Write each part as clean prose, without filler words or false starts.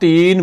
3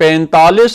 45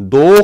2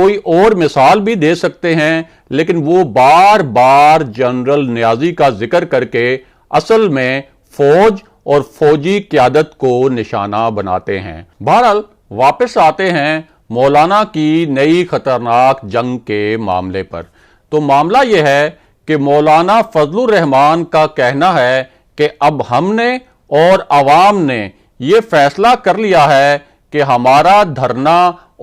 کوئی اور مثال بھی دے سکتے ہیں، لیکن وہ بار بار جنرل نیازی کا ذکر کر کے اصل میں فوج اور فوجی قیادت کو نشانہ بناتے ہیں۔ بہرحال واپس آتے ہیں مولانا کی نئی خطرناک جنگ کے معاملے پر۔ تو معاملہ یہ ہے کہ مولانا فضل الرحمان کا کہنا ہے کہ اب ہم نے اور عوام نے یہ فیصلہ کر لیا ہے کہ ہمارا دھرنا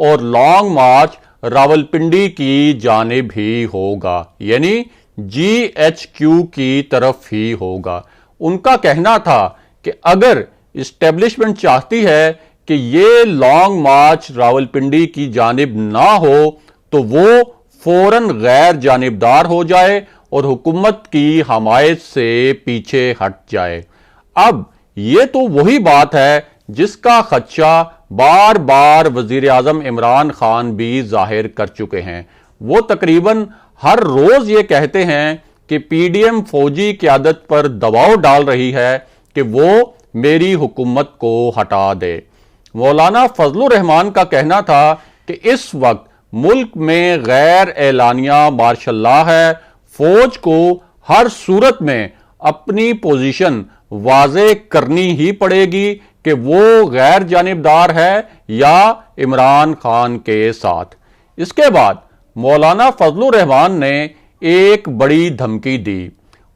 اور لانگ مارچ راولپنڈی کی جانب ہی ہوگا، یعنی GHQ کی طرف ہی ہوگا۔ ان کا کہنا تھا کہ اگر اسٹیبلشمنٹ چاہتی ہے کہ یہ لانگ مارچ راولپنڈی کی جانب نہ ہو تو وہ فوراً غیر جانبدار ہو جائے اور حکومت کی حمایت سے پیچھے ہٹ جائے۔ اب یہ تو وہی بات ہے جس کا خدشہ بار بار وزیر اعظم عمران خان بھی ظاہر کر چکے ہیں۔ وہ تقریباً ہر روز یہ کہتے ہیں کہ PDM فوجی قیادت پر دباؤ ڈال رہی ہے کہ وہ میری حکومت کو ہٹا دے۔ مولانا فضل الرحمان کا کہنا تھا کہ اس وقت ملک میں غیر اعلانیہ مارشل لا ہے، فوج کو ہر صورت میں اپنی پوزیشن واضح کرنی ہی پڑے گی کہ وہ غیر جانبدار ہے یا عمران خان کے ساتھ۔ اس کے بعد مولانا فضل الرحمان نے ایک بڑی دھمکی دی۔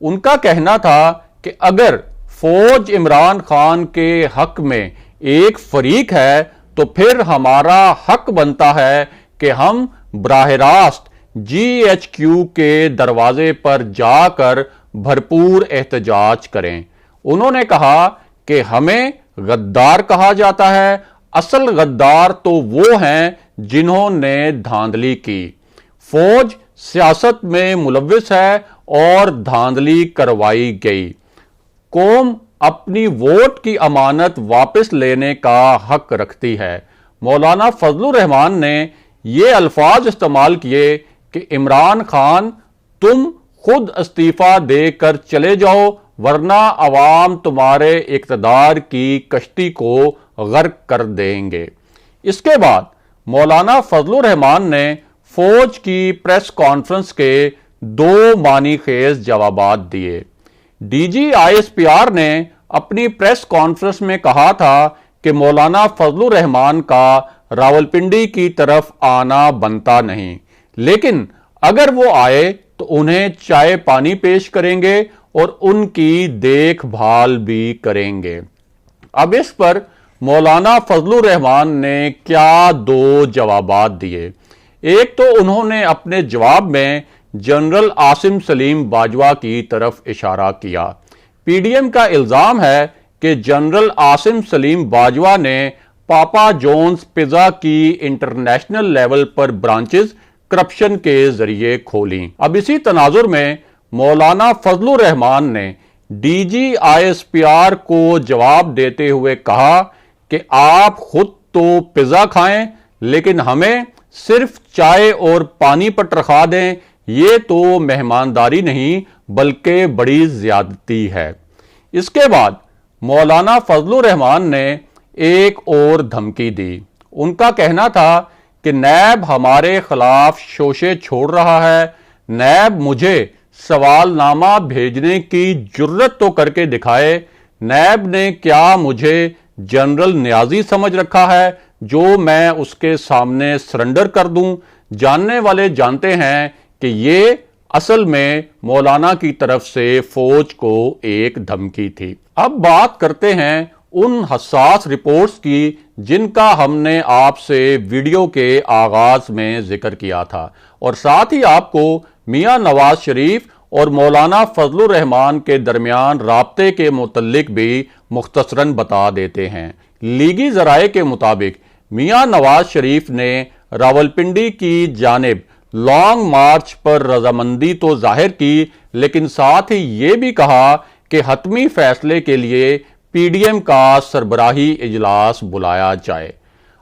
ان کا کہنا تھا کہ اگر فوج عمران خان کے حق میں ایک فریق ہے تو پھر ہمارا حق بنتا ہے کہ ہم براہ راست GHQ کے دروازے پر جا کر بھرپور احتجاج کریں۔ انہوں نے کہا کہ ہمیں غدار کہا جاتا ہے، اصل غدار تو وہ ہیں جنہوں نے دھاندلی کی۔ فوج سیاست میں ملوث ہے اور دھاندلی کروائی گئی۔ قوم اپنی ووٹ کی امانت واپس لینے کا حق رکھتی ہے۔ مولانا فضل الرحمان نے یہ الفاظ استعمال کیے کہ عمران خان تم خود استعفیٰ دے کر چلے جاؤ ورنہ عوام تمہارے اقتدار کی کشتی کو غرق کر دیں گے۔ اس کے بعد مولانا فضل الرحمان نے فوج کی پریس کانفرنس کے دو معنی خیز جوابات دیے۔ DG ISPR نے اپنی پریس کانفرنس میں کہا تھا کہ مولانا فضل الرحمان کا راولپنڈی کی طرف آنا بنتا نہیں، لیکن اگر وہ آئے تو انہیں چائے پانی پیش کریں گے اور ان کی دیکھ بھال بھی کریں گے۔ اب اس پر مولانا فضل الرحمان نے کیا دو جوابات دیے۔ ایک تو انہوں نے اپنے جواب میں جنرل عاصم سلیم باجوہ کی طرف اشارہ کیا۔ PDM کا الزام ہے کہ جنرل عاصم سلیم باجوہ نے پاپا جونز پیزا کی انٹرنیشنل لیول پر برانچز کرپشن کے ذریعے کھولیں۔ اب اسی تناظر میں مولانا فضل الرحمان نے DG ISPR کو جواب دیتے ہوئے کہا کہ آپ خود تو پیزا کھائیں لیکن ہمیں صرف چائے اور پانی پر رکھا دیں، یہ تو مہمانداری نہیں بلکہ بڑی زیادتی ہے۔ اس کے بعد مولانا فضل الرحمان نے ایک اور دھمکی دی۔ ان کا کہنا تھا کہ نیب ہمارے خلاف شوشے چھوڑ رہا ہے، نیب مجھے سوال نامہ بھیجنے کی جرت تو کر کے دکھائے۔ نیب نے کیا مجھے جنرل نیازی سمجھ رکھا ہے جو میں اس کے سامنے سرنڈر کر دوں؟ جاننے والے جانتے ہیں کہ یہ اصل میں مولانا کی طرف سے فوج کو ایک دھمکی تھی۔ اب بات کرتے ہیں ان حساس رپورٹس کی جن کا ہم نے آپ سے ویڈیو کے آغاز میں ذکر کیا تھا، اور ساتھ ہی آپ کو میاں نواز شریف اور مولانا فضل الرحمان کے درمیان رابطے کے متعلق بھی مختصراً بتا دیتے ہیں۔ لیگی ذرائع کے مطابق میاں نواز شریف نے راولپنڈی کی جانب لانگ مارچ پر رضامندی تو ظاہر کی، لیکن ساتھ ہی یہ بھی کہا کہ حتمی فیصلے کے لیے PDM کا سربراہی اجلاس بلایا جائے۔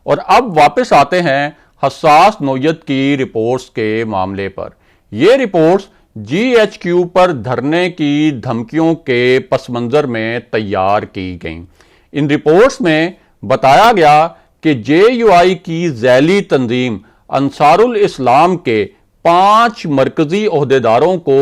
اور اب واپس آتے ہیں حساس نوعیت کی رپورٹس کے معاملے پر۔ یہ رپورٹس GHQ پر دھرنے کی دھمکیوں کے پس منظر میں تیار کی گئیں۔ ان رپورٹس میں بتایا گیا کہ JUI کی ذیلی تنظیم انصار الاسلام کے 5 مرکزی عہدیداروں کو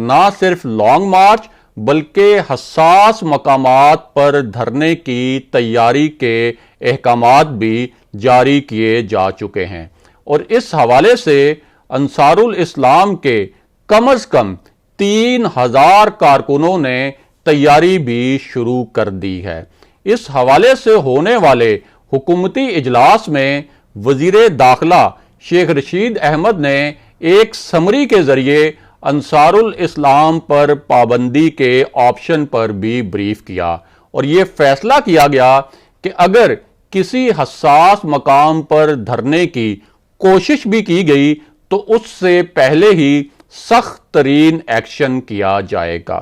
نہ صرف لانگ مارچ بلکہ حساس مقامات پر دھرنے کی تیاری کے احکامات بھی جاری کیے جا چکے ہیں، اور اس حوالے سے انصار الاسلام کے کم از کم 3000 کارکنوں نے تیاری بھی شروع کر دی ہے۔ اس حوالے سے ہونے والے حکومتی اجلاس میں وزیر داخلہ شیخ رشید احمد نے ایک سمری کے ذریعے انصار الاسلام پر پابندی کے آپشن پر بھی بریف کیا، اور یہ فیصلہ کیا گیا کہ اگر کسی حساس مقام پر دھرنے کی کوشش بھی کی گئی تو اس سے پہلے ہی سخت ترین ایکشن کیا جائے گا۔